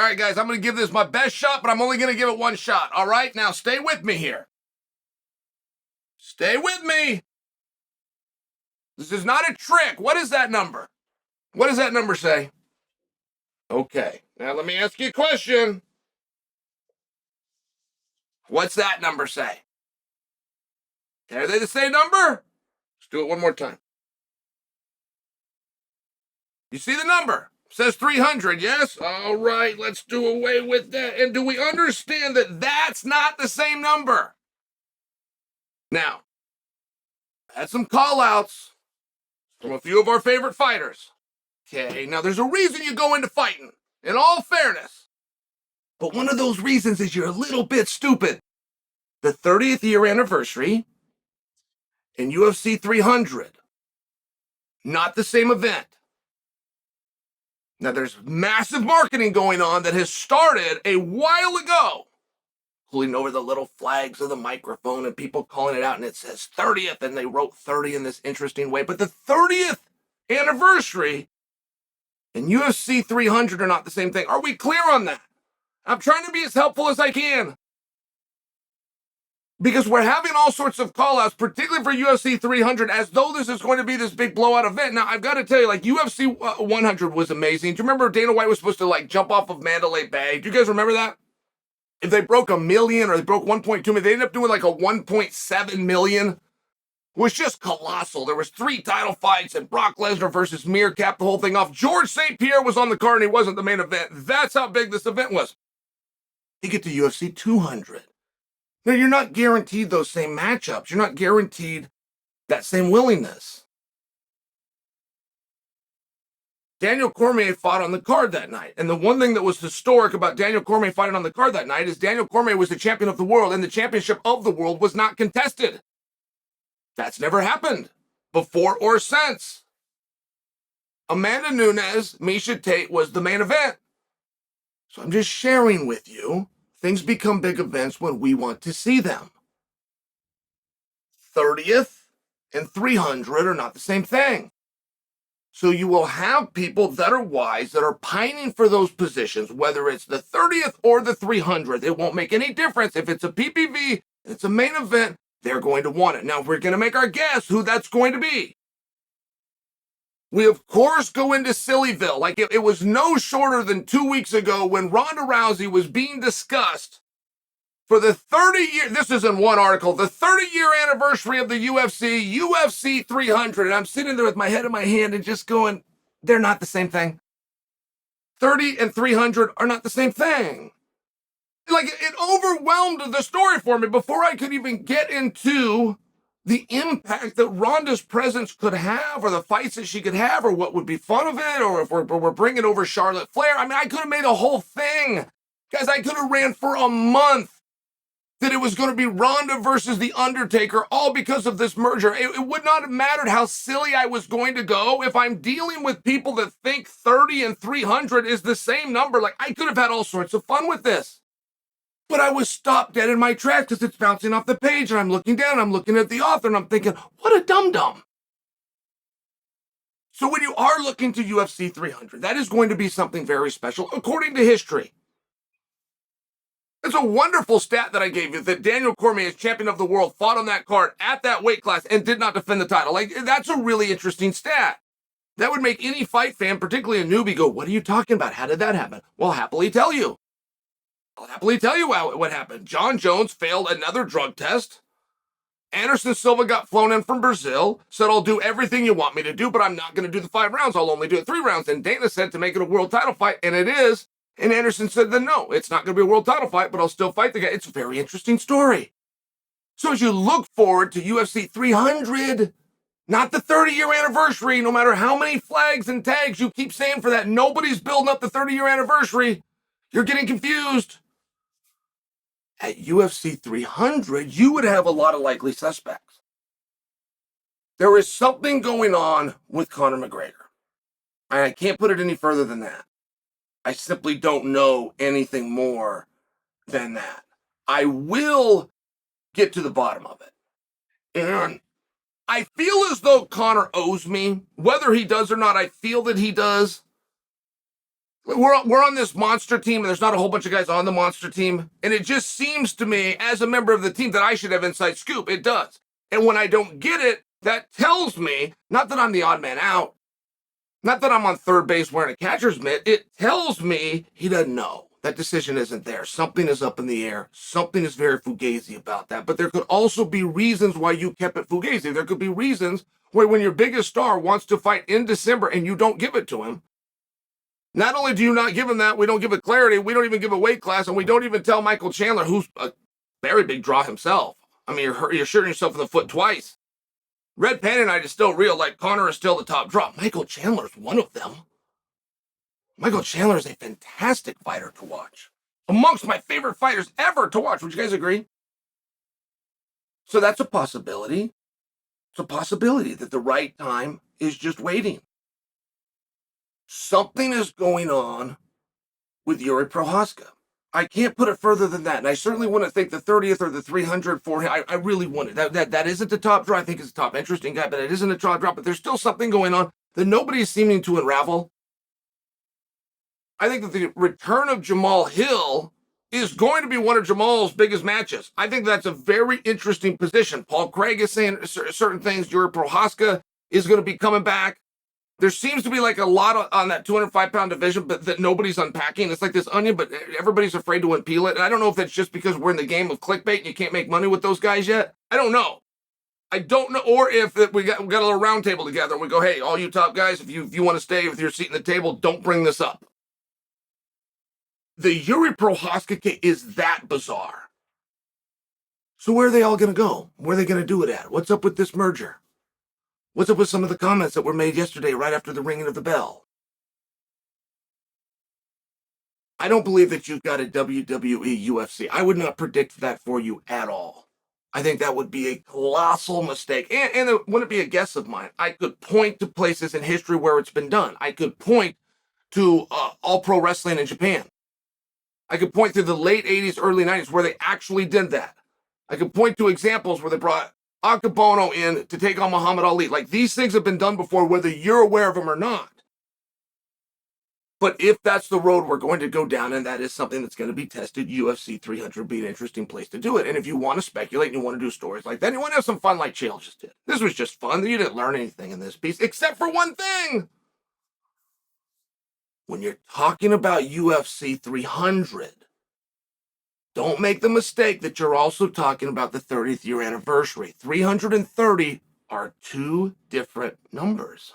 All right, guys, I'm going to give this my best shot, but I'm only going to give it one shot. All right, now stay with me here. Stay with me. This is not a trick. What is that number? What does that number say? Okay, now let me ask you a question. What's that number say? Are they the same number? Let's do it one more time. You see the number? It says 300, yes? All right, let's do away with that. And do we understand that that's not the same number? Now, I had some call-outs from a few of our favorite fighters. Okay, now there's a reason you go into fighting, in all fairness. But one of those reasons is you're a little bit stupid. The 30th year anniversary in UFC 300. Not the same event. Now, there's massive marketing going on that has started a while ago, pulling over the little flags of the microphone and people calling it out, and it says 30th, and they wrote 30 in this interesting way. But the 30th anniversary and UFC 300 are not the same thing. Are we clear on that? I'm trying to be as helpful as I can. Because we're having all sorts of call-outs, particularly for UFC 300, as though this is going to be this big blowout event. Now, I've got to tell you, like, UFC 100 was amazing. Do you remember Dana White was supposed to, like, jump off of Mandalay Bay? Do you guys remember that? If they broke 1 million or they broke 1.2 million, they ended up doing, like, a 1.7 million. It was just colossal. There was 3 title fights, and Brock Lesnar versus Mir capped the whole thing off. George St. Pierre was on the card, and he wasn't the main event. That's how big this event was. You get to UFC 200. Now, you're not guaranteed those same matchups. You're not guaranteed that same willingness. Daniel Cormier fought on the card that night. And the one thing that was historic about Daniel Cormier fighting on the card that night is Daniel Cormier was the champion of the world, and the championship of the world was not contested. That's never happened before or since. Amanda Nunes, Miesha Tate was the main event. So I'm just sharing with you. Things become big events when we want to see them. 30th and 300 are not the same thing. So you will have people that are wise, that are pining for those positions, whether it's the 30th or the 300. It won't make any difference. If it's a PPV, it's a main event, they're going to want it. Now, we're going to make our guess who that's going to be. We, of course, go into Sillyville. Like, it was no shorter than 2 weeks ago when Ronda Rousey was being discussed for the 30-year, this is in one article, the 30-year anniversary of the UFC 300. And I'm sitting there with my head in my hand and just going, they're not the same thing. 30 and 300 are not the same thing. Like, it overwhelmed the story for me before I could even get into the impact that Ronda's presence could have, or the fights that she could have, or what would be fun of it, or if we're bringing over Charlotte Flair. I mean, I could have made a whole thing. Guys, I could have ran for a month that it was going to be Ronda versus The Undertaker, all because of this merger. It would not have mattered how silly I was going to go if I'm dealing with people that think 30 and 300 is the same number. Like, I could have had all sorts of fun with this. But I was stopped dead in my tracks because it's bouncing off the page, and I'm looking down, I'm looking at the author, and I'm thinking, what a dum-dum. So when you are looking to UFC 300, that is going to be something very special, according to history. It's a wonderful stat that I gave you, that Daniel Cormier, as champion of the world, fought on that card at that weight class and did not defend the title. Like, that's a really interesting stat. That would make any fight fan, particularly a newbie, go, what are you talking about? How did that happen? Well, I'll happily tell you what happened. Jon Jones failed another drug test. Anderson Silva got flown in from Brazil, said, I'll do everything you want me to do, but I'm not going to do the 5 rounds. I'll only do it 3 rounds. And Dana said to make it a world title fight, and it is. And Anderson said, then no, it's not going to be a world title fight, but I'll still fight the guy. It's a very interesting story. So as you look forward to UFC 300, not the 30-year anniversary, no matter how many flags and tags you keep saying for that, nobody's building up the 30-year anniversary. You're getting confused. At UFC 300, you would have a lot of likely suspects. There is something going on with Conor McGregor. And I can't put it any further than that. I simply don't know anything more than that. I will get to the bottom of it. And I feel as though Conor owes me. Whether he does or not, I feel that he does. We're on this monster team, and there's not a whole bunch of guys on the monster team. And it just seems to me, as a member of the team, that I should have inside scoop. It does. And when I don't get it, that tells me, not that I'm the odd man out, not that I'm on third base wearing a catcher's mitt, it tells me he doesn't know. That decision isn't there. Something is up in the air. Something is very fugazi about that. But there could also be reasons why you kept it fugazi. There could be reasons where when your biggest star wants to fight in December and you don't give it to him, not only do you not give him that, we don't give it clarity, we don't even give a weight class, and we don't even tell Michael Chandler, who's a very big draw himself. I mean, you're shooting yourself in the foot twice. Red Panda Night is still real, like Conor is still the top draw. Michael Chandler's one of them. Michael Chandler is a fantastic fighter to watch. Amongst my favorite fighters ever to watch. Would you guys agree? So that's a possibility. It's a possibility that the right time is just waiting. Something is going on with Yuri Prochazka. I can't put it further than that. And I certainly wouldn't think the 30th or the 300 for him. I really wouldn't. That isn't the top draw. I think it's a top interesting guy, but it isn't a top draw. But there's still something going on that nobody's seeming to unravel. I think that the return of Jamal Hill is going to be one of Jamal's biggest matches. I think that's a very interesting position. Paul Craig is saying certain things. Yuri Prochazka is going to be coming back. There seems to be like a lot on that 205-pound division, but that nobody's unpacking. It's like this onion, but everybody's afraid to unpeel it. And I don't know if that's just because we're in the game of clickbait and you can't make money with those guys yet. I don't know. Or if we got a little round table together and we go, hey, all you top guys, if you want to stay with your seat in the table, don't bring this up. The Yuri Prochazka case is that bizarre. So where are they all going to go? Where are they going to do it at? What's up with this merger? What's up with some of the comments that were made yesterday right after the ringing of the bell? I don't believe that you've got a WWE UFC. I would not predict that for you at all. I think that would be a colossal mistake. And it wouldn't be a guess of mine. I could point to places in history where it's been done. I could point to All Pro Wrestling in Japan. I could point to the late 80s, early 90s where they actually did that. I could point to examples where they brought Akabono in to take on Muhammad Ali. Like, these things have been done before, whether you're aware of them or not. But if that's the road we're going to go down, and that is something that's going to be tested, UFC 300 would be an interesting place to do it. And if you want to speculate and you want to do stories like that, and you want to have some fun like Chael just did. This was just fun. You didn't learn anything in this piece, except for one thing. When you're talking about UFC 300, don't make the mistake that you're also talking about the 30th year anniversary. 330 are two different numbers.